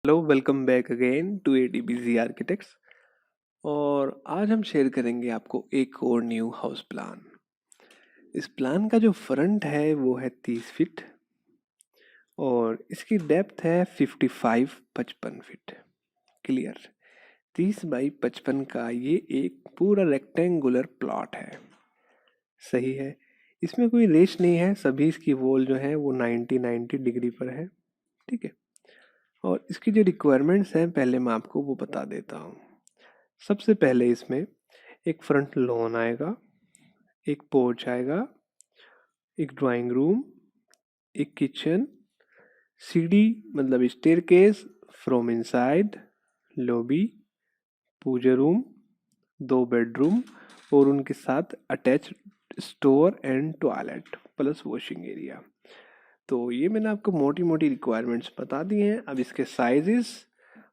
Hello, welcome back again to ADBG architects. और आज हम शेयर करेंगे आपको एक और न्यू हाउस प्लान। इस प्लान का जो फ्रंट है वो है 30 फीट और इसकी डेप्थ है 55 फीट। क्लियर। 30 बाई 55 का ये एक पूरा रेक्टेंगुलर प्लॉट है। सही है। इसमें कोई रेश नहीं है, सभी इसकी वॉल जो है वो 90 डिग्री पर है। ठीक है। और इसकी जो रिक्वायरमेंट्स हैं पहले मैं आपको वो बता देता हूँ। सबसे पहले इसमें एक फ्रंट लॉन आएगा, एक पोर्च आएगा, एक ड्राइंग रूम, एक किचन, सीढ़ी मतलब staircase from inside, lobby, puja room, 2 bedroom और उनके साथ attach store and toilet plus washing area. तो ये मैंने आपको मोटी मोटी रिक्वायरमेंट्स बता दी हैं। अब इसके साइजेस,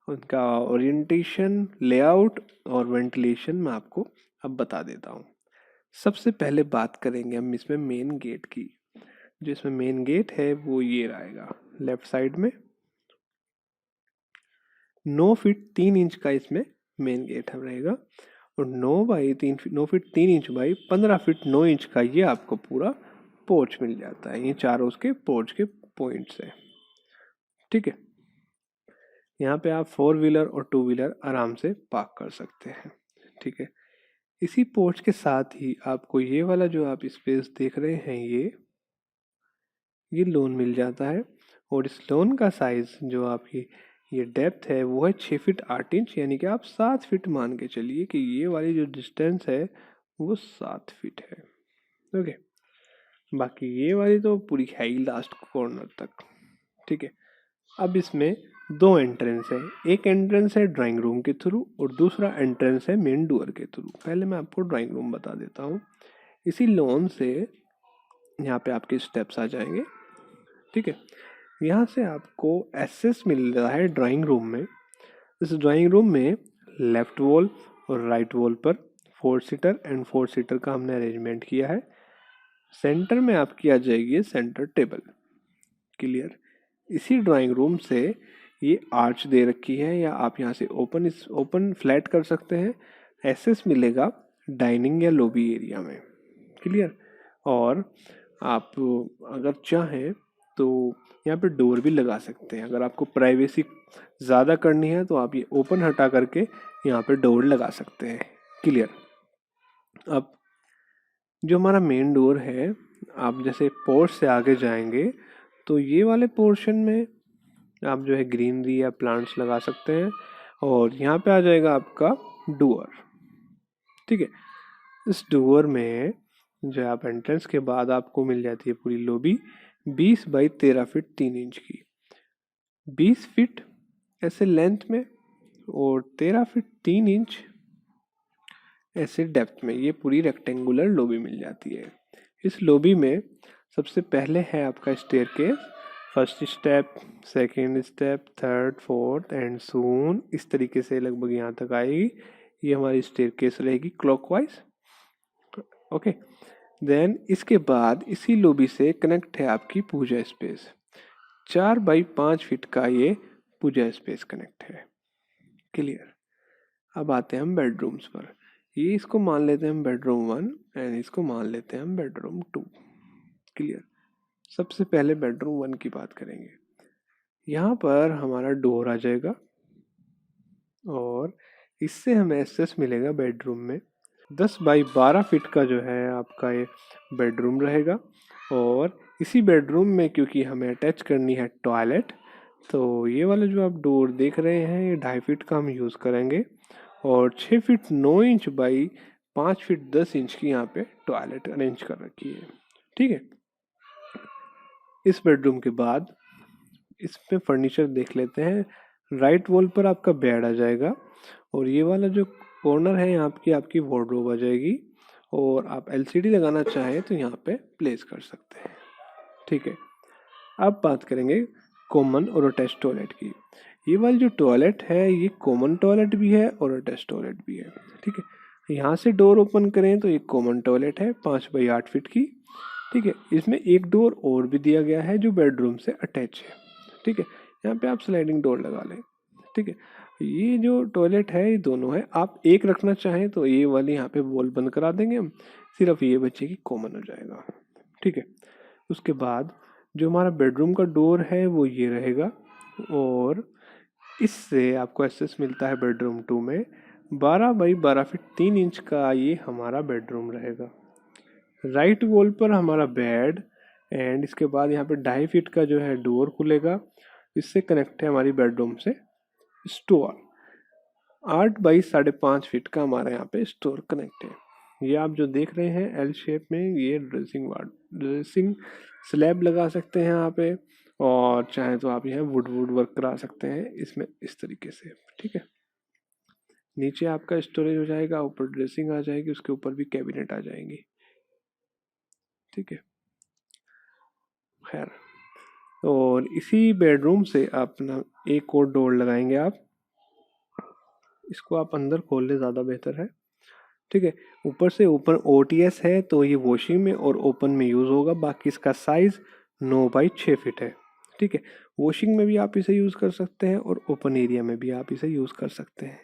उनका ओरिएंटेशन, लेआउट और वेंटिलेशन मैं आपको अब बता देता हूँ। सबसे पहले बात करेंगे हम इसमें मेन गेट की। जो इसमें मेन गेट है वो ये रहेगा लेफ्ट साइड में। 9 फीट 3 इंच का इसमें मेन गेट रहेगा और 9 feet 3 inch by 15 feet 9 inch का ये आपको पूरा पोर्च मिल जाता है। ये चारों उसके पोर्च के पॉइंट्स हैं। ठीक है। यहाँ पे आप 4 व्हीलर और 2 व्हीलर आराम से पार्क कर सकते हैं। ठीक है। इसी पोर्च के साथ ही आपको ये वाला जो आप स्पेस देख रहे हैं ये लोन मिल जाता है। और इस लोन का साइज जो आपकी ये डेप्थ है वो है 6 फीट 8 इंच, यानी कि आप 7 फीट मान के चलिए कि ये वाली जो डिस्टेंस है वो 7 फीट है। ओके। बाकी ये वाली तो पूरी है ही लास्ट कॉर्नर तक। ठीक है। अब इसमें 2 एंट्रेंस है। एक एंट्रेंस है ड्राइंग रूम के थ्रू और दूसरा एंट्रेंस है मेन डोर के थ्रू। पहले मैं आपको ड्राइंग रूम बता देता हूँ। इसी लोन से यहाँ पे आपके स्टेप्स आ जाएंगे। ठीक है। यहाँ से आपको एक्सेस मिल रहा है ड्राइंग रूम में। इस ड्राइंग रूम में लेफ्ट वॉल और राइट वॉल पर 4 सीटर एंड 4 सीटर का हमने अरेंजमेंट किया है। सेंटर में आपकी आ जाएगी सेंटर टेबल। क्लियर। इसी ड्राइंग रूम से ये आर्च दे रखी है या आप यहाँ से ओपन फ्लैट कर सकते हैं। एक्सेस मिलेगा डाइनिंग या लॉबी एरिया में। क्लियर। और आप अगर चाहें तो यहाँ पे डोर भी लगा सकते हैं। अगर आपको प्राइवेसी ज़्यादा करनी है तो आप ये ओपन हटा करके यहाँ पे डोर लगा सकते हैं। क्लियर। अब जो हमारा मेन डोर है, आप जैसे पोर्च से आगे जाएंगे तो ये वाले पोर्शन में आप जो है ग्रीनरी या प्लांट्स लगा सकते हैं और यहाँ पे आ जाएगा आपका डोर। ठीक है। इस डोर में जो आप एंट्रेंस के बाद आपको मिल जाती है पूरी लॉबी 20 बाई 13 फीट 3 इंच की। 20 फीट ऐसे लेंथ में और 13 फीट 3 इंच ऐसे डेप्थ में ये पूरी रेक्टेंगुलर लॉबी मिल जाती है। इस लॉबी में सबसे पहले है आपका staircase. First step, second step, third, fourth and soon इस तरीके से लगभग यहाँ तक आएगी। ये हमारी स्टेयरकेस रहेगी क्लॉकवाइज। ओके। देन इसके बाद इसी लॉबी से कनेक्ट है आपकी पूजा स्पेस। 4 बाई 5 फीट का ये पूजा स्पेस कनेक्ट है। क्लियर। अब आते हैं हम बेडरूम्स पर। ये इसको मान लेते हैं हम बेडरूम 1 एंड इसको मान लेते हैं हम बेडरूम 2। क्लियर। सबसे पहले बेडरूम 1 की बात करेंगे। यहाँ पर हमारा डोर आ जाएगा और इससे हमें एक्सेस मिलेगा बेडरूम में। 10 बाई 12 फीट का जो है आपका ये बेडरूम रहेगा और इसी बेडरूम में क्योंकि हमें अटैच करनी है टॉयलेट, तो ये वाला जो आप डोर देख रहे हैं ये 2.5 फीट का हम यूज़ करेंगे और 6 feet 9 inch by 5 feet 10 inch की यहाँ पे टॉयलेट अरेंज कर रखी है। ठीक है। इस बेडरूम के बाद इसमें फर्नीचर देख लेते हैं। राइट वॉल पर आपका बेड आ जाएगा और ये वाला जो कॉर्नर है यहाँ की आपकी वार्डरोब आ जाएगी और आप एलसीडी लगाना चाहें तो यहाँ पे प्लेस कर सकते हैं। ठीक है। अब बात करेंगे कॉमन और अटैच टॉयलेट की। ये वाली जो टॉयलेट है ये कॉमन टॉयलेट भी है और अटैच टॉयलेट भी है। ठीक है। यहाँ से डोर ओपन करें तो ये कॉमन टॉयलेट है 5 बाई 8 फीट की। ठीक है। इसमें एक डोर और भी दिया गया है जो बेडरूम से अटैच है। ठीक है। यहाँ पे आप स्लाइडिंग डोर लगा लें। ठीक है। ये जो टॉयलेट है ये दोनों है, आप एक रखना चाहें तो ये वाली यहाँ पे वॉल बंद करा देंगे हम, सिर्फ ये बच्चे की कॉमन हो जाएगा, ठीक है। उसके बाद जो हमारा बेडरूम का डोर है वो ये रहेगा, और इससे आपको एक्सेस मिलता है बेडरूम 2 में। 12 बाई 12 फीट 3 इंच का ये हमारा बेडरूम रहेगा। राइट वॉल पर हमारा बेड, एंड इसके बाद यहाँ पे 2.5 फीट का जो है डोर खुलेगा, इससे कनेक्ट है हमारी बेडरूम से स्टोर। 8 बाई 5.5 फीट का हमारे यहाँ पे स्टोर कनेक्ट है। ये आप जो देख रहे हैं एल शेप में, ये ड्रेसिंग स्लैब लगा सकते हैं यहाँ पे, और चाहे तो आप यहाँ वुड वर्क करा सकते हैं इसमें इस तरीके से, ठीक है। नीचे आपका स्टोरेज हो जाएगा, ऊपर ड्रेसिंग आ जाएगी, उसके ऊपर भी कैबिनेट आ जाएंगी, ठीक है। खैर, और इसी बेडरूम से अपना एक और डोर लगाएंगे आप, इसको आप अंदर खोल ले ज़्यादा बेहतर है, ठीक है। ऊपर से ऊपर OTS है तो ये वॉशिंग में और ओपन में यूज़ होगा। बाकी इसका साइज़ 9 बाई 6 फीट है, ठीक है। वॉशिंग में भी आप इसे यूज़ कर सकते हैं और ओपन एरिया में भी आप इसे यूज़ कर सकते हैं।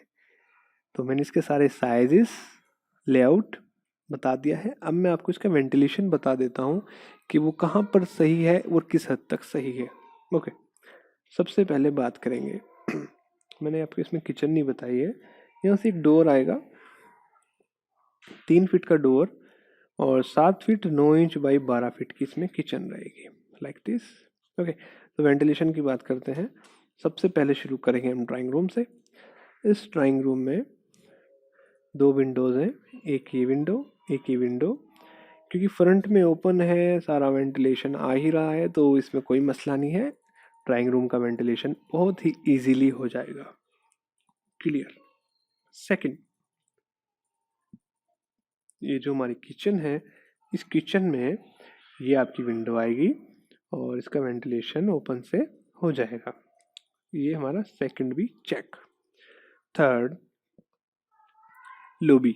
तो मैंने इसके सारे साइजेस, लेआउट बता दिया है। अब मैं आपको इसका वेंटिलेशन बता देता हूँ कि वो कहाँ पर सही है और किस हद तक सही है। ओके, सबसे पहले बात करेंगे मैंने आपको इसमें किचन नहीं बताई है। यहाँ से एक डोर आएगा, 3 फीट का डोर, और 7 फीट 9 इंच बाई 12 फीट की इसमें किचन रहेगी, लाइक दिस। ओके, तो वेंटिलेशन की बात करते हैं। सबसे पहले शुरू करेंगे हम ड्राइंग रूम से। इस ड्राइंग रूम में 2 विंडोज़ हैं, एक ये विंडो, एक ये विंडो। क्योंकि फ्रंट में ओपन है, सारा वेंटिलेशन आ ही रहा है, तो इसमें कोई मसला नहीं है। ड्राइंग रूम का वेंटिलेशन बहुत ही इजीली हो जाएगा। क्लियर। सेकंड, ये जो हमारी किचन है, इस किचन में ये आपकी विंडो आएगी और इसका वेंटिलेशन ओपन से हो जाएगा। ये हमारा सेकंड भी चेक। Third, lobby.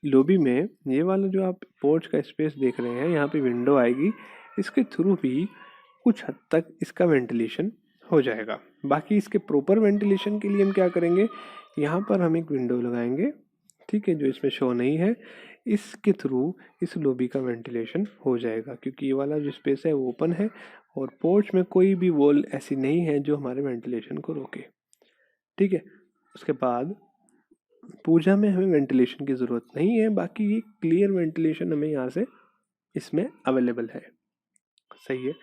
लॉबी में ये वाला जो आप पोर्च का स्पेस देख रहे हैं, यहाँ पे विंडो आएगी, इसके थ्रू भी कुछ हद तक इसका वेंटिलेशन हो जाएगा। बाकी इसके प्रॉपर वेंटिलेशन के लिए हम क्या करेंगे, यहाँ पर हम एक विंडो लगाएंगे, ठीक है, जो इसमें शो नहीं है। इसके थ्रू इस लॉबी का वेंटिलेशन हो जाएगा, क्योंकि ये वाला जो स्पेस है वो ओपन है और पोर्च में कोई भी वॉल ऐसी नहीं है जो हमारे वेंटिलेशन को रोके, ठीक है। उसके बाद पूजा में हमें वेंटिलेशन की ज़रूरत नहीं है, बाकी ये क्लियर वेंटिलेशन हमें यहाँ से इसमें अवेलेबल है, सही है।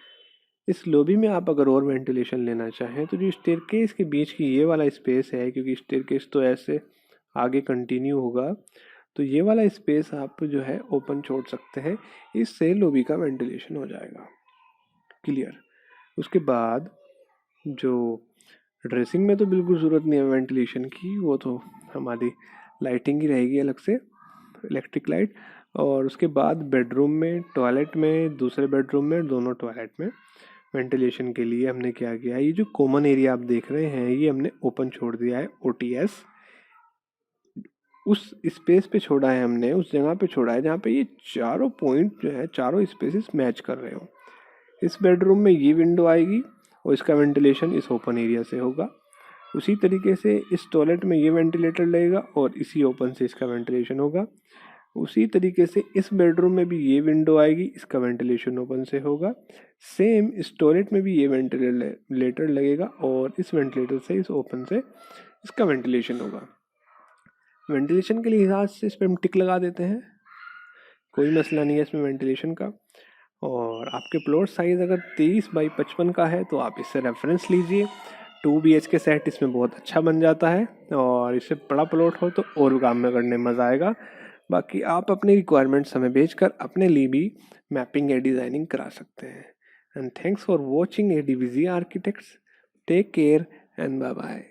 इस लॉबी में आप अगर और वेंटिलेशन लेना चाहें तो जो स्टेयरकेस के बीच की ये वाला स्पेस है, क्योंकि स्टेयरकेस तो ऐसे आगे कंटिन्यू होगा, तो ये वाला स्पेस आप जो है ओपन छोड़ सकते हैं, इससे लॉबी का वेंटिलेशन हो जाएगा। क्लियर। उसके बाद जो ड्रेसिंग में तो बिल्कुल ज़रूरत नहीं है वेंटिलेशन की, वो तो हमारी लाइटिंग ही रहेगी अलग से, इलेक्ट्रिक लाइट। और उसके बाद बेडरूम में, टॉयलेट में, दूसरे बेडरूम में, दोनों टॉयलेट में वेंटिलेशन के लिए हमने क्या किया है, ये जो कॉमन एरिया आप देख रहे हैं ये हमने ओपन छोड़ दिया है, OTS। उस स्पेस पे छोड़ा है हमने, उस जगह पे छोड़ा है जहाँ पे ये चारों पॉइंट जो है, चारों स्पेसेस मैच कर रहे हो। इस बेडरूम में ये विंडो आएगी और इसका वेंटिलेशन इस ओपन एरिया से होगा। उसी तरीके से इस टॉयलेट में ये वेंटिलेटर लगेगा और इसी ओपन से इसका वेंटिलेशन होगा। उसी तरीके से इस बेडरूम में भी ये विंडो आएगी, इसका वेंटिलेशन ओपन से होगा। सेम इस टॉयलेट में भी ये वेंटिलेटर लगेगा और इस वेंटिलेटर से, इस ओपन से इसका वेंटिलेशन होगा। वेंटिलेशन के लिहाज से इस पर हम टिक लगा देते हैं, कोई मसला नहीं है इसमें वेंटिलेशन का। और आपके प्लॉट साइज़ अगर 30 बाई 55 का है तो आप इससे रेफरेंस लीजिए। 2 BHK सेट इसमें बहुत अच्छा बन जाता है, और इससे बड़ा प्लॉट हो तो और काम में करने में मज़ा आएगा। बाकी आप अपनी रिक्वायरमेंट्स हमें भेजकर अपने लिए भी मैपिंग या डिज़ाइनिंग करा सकते हैं। And thanks for watching ADVZ architects. Take care and bye bye.